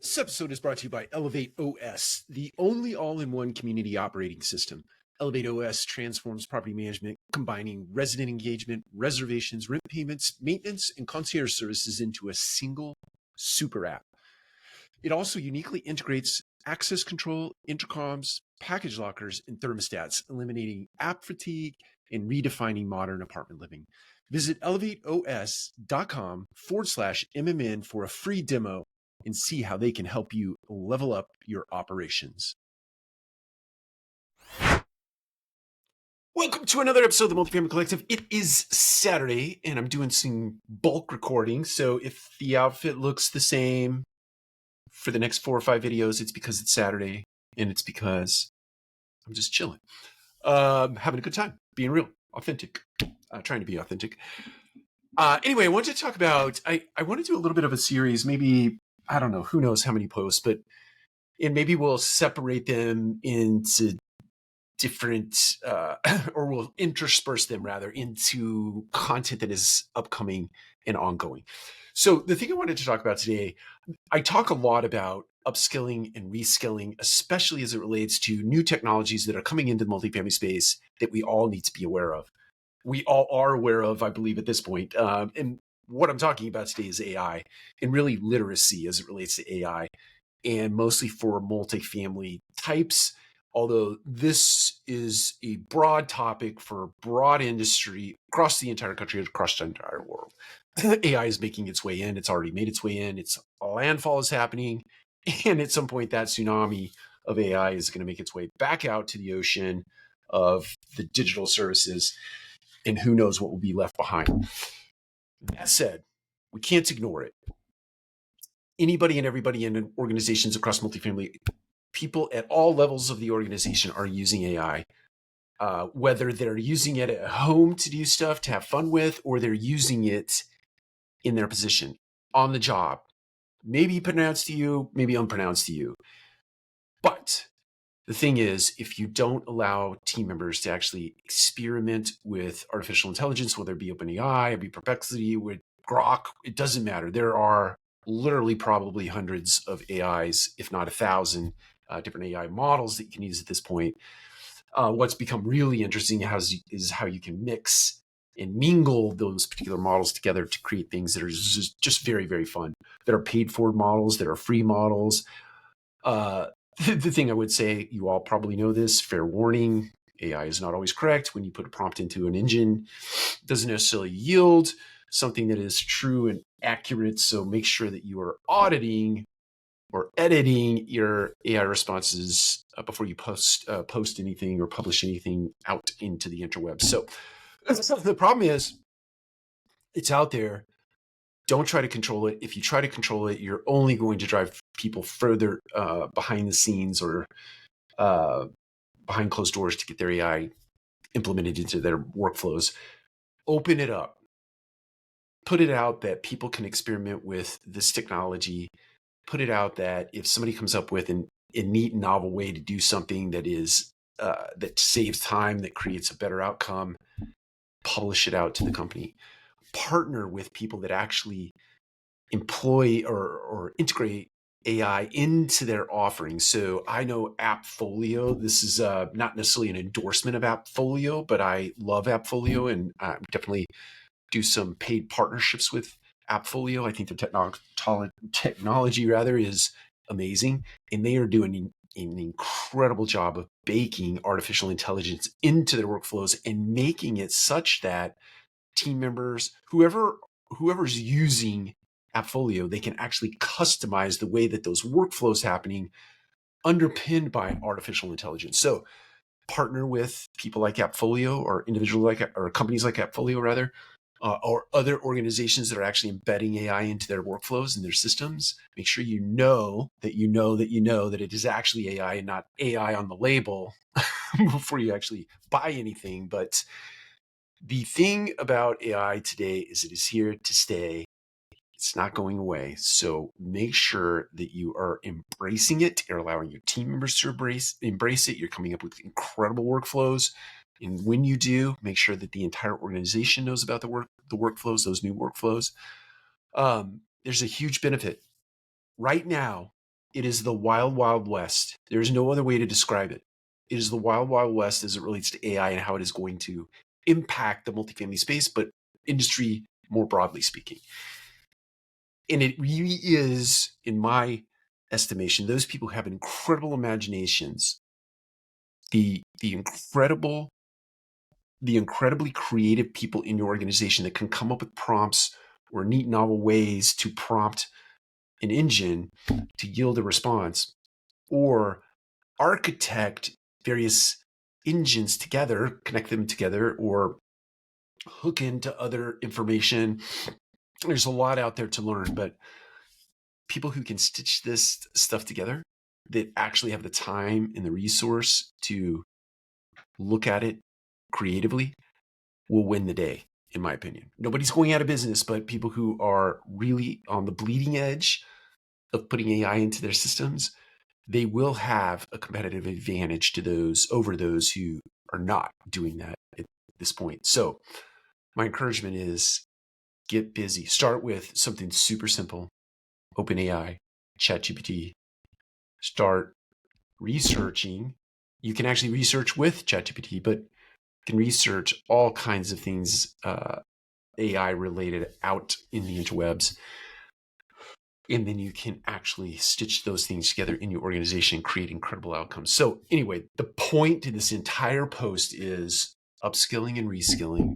This episode is brought to you by ElevateOS, the only all-in-one community operating system. ElevateOS transforms property management, combining resident engagement, reservations, rent payments, maintenance, and concierge services into a single super app. It also uniquely integrates access control, intercoms, package lockers, and thermostats, eliminating app fatigue and redefining modern apartment living. Visit elevateos.com/MMN for a free demo and see how they can help you level up your operations. Welcome to another episode of the Multifamily Collective. It is Saturday, and I'm doing some bulk recording. So if the outfit looks the same for the next 4 or 5 videos, it's because it's Saturday, and it's because I'm just chilling, having a good time, being real, authentic, trying to be authentic. Anyway, I wanted to talk about, I want to do a little bit of a series, maybe, I don't know, who knows how many posts, and maybe we'll separate them into different, or we'll intersperse them rather into content that is upcoming and ongoing. So the thing I wanted to talk about today, I talk a lot about upskilling and reskilling, especially as it relates to new technologies that are coming into the multifamily space that we all need to be aware of. We all are aware of, I believe, at this point. And what I'm talking about today is AI and really literacy as it relates to AI, and mostly for multifamily types. Although this is a broad topic for broad industry across the entire country, across the entire world. AI is making its way in. It's already made its way in. It's landfall is happening. And at some point, that tsunami of AI is going to make its way back out to the ocean of the digital services. And who knows what will be left behind. That said, we can't ignore it. Anybody and everybody in organizations across multifamily, people at all levels of the organization are using AI, whether they're using it at home to do stuff, to have fun with, or they're using it in their position, on the job, maybe pronounced to you, maybe unpronounced to you. But the thing is, if you don't allow team members to actually experiment with artificial intelligence, whether it be OpenAI, or be Perplexity, with Grok, it doesn't matter. There are literally probably hundreds of AIs, if not 1,000 different AI models that you can use at this point. What's become really interesting is how you can mix and mingle those particular models together to create things that are just very, very fun, that are paid for models, that are free models. The thing I would say, you all probably know this, fair warning, AI is not always correct. When you put a prompt into an engine, it doesn't necessarily yield something that is true and accurate. So make sure that you are auditing or editing your AI responses before you post anything or publish anything out into the interwebs. So the problem is, it's out there. Don't try to control it. If you try to control it, you're only going to drive people further behind the scenes or behind closed doors to get their AI implemented into their workflows. Open it up. Put it out that people can experiment with this technology. Put it out that if somebody comes up with a neat, novel way to do something that is that saves time, that creates a better outcome, publish it out to the company. Partner with people that actually employ or integrate AI into their offerings. So I know AppFolio. This is not necessarily an endorsement of AppFolio, but I love AppFolio and definitely do some paid partnerships with AppFolio. I think the technology rather is amazing, and they are doing an incredible job of baking artificial intelligence into their workflows and making it such that team members, whoever's using AppFolio, they can actually customize the way that those workflows happening, underpinned by artificial intelligence. So partner with people like AppFolio, or or companies like AppFolio rather, or other organizations that are actually embedding AI into their workflows and their systems. Make sure you know that it is actually AI and not AI on the label before you actually buy anything. But the thing about AI today is it is here to stay. It's not going away. So make sure that you are embracing it. You're allowing your team members to embrace it. You're coming up with incredible workflows. And when you do, make sure that the entire organization knows about the workflows, those new workflows. There's a huge benefit. Right now, It is the wild, wild west. There's no other way to describe it. It is the wild, wild west as it relates to AI and how it is going to impact the multifamily space, but industry more broadly speaking. And it really is, in my estimation, those people who have incredible imaginations, the incredibly creative people in your organization that can come up with prompts or neat, novel ways to prompt an engine to yield a response, or architect various engines together, connect them together, or hook into other information. There's a lot out there to learn, but people who can stitch this stuff together, that actually have the time and the resource to look at it creatively, will win the day, in my opinion. Nobody's going out of business, but people who are really on the bleeding edge of putting AI into their systems, they will have a competitive advantage over those who are not doing that at this point. So my encouragement is get busy. Start with something super simple, OpenAI, ChatGPT. Start researching. You can actually research with ChatGPT, but you can research all kinds of things AI related out in the interwebs. And then you can actually stitch those things together in your organization and create incredible outcomes. So anyway, the point to this entire post is upskilling and reskilling,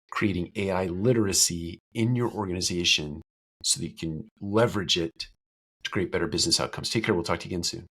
creating AI literacy in your organization so that you can leverage it to create better business outcomes. Take care. We'll talk to you again soon.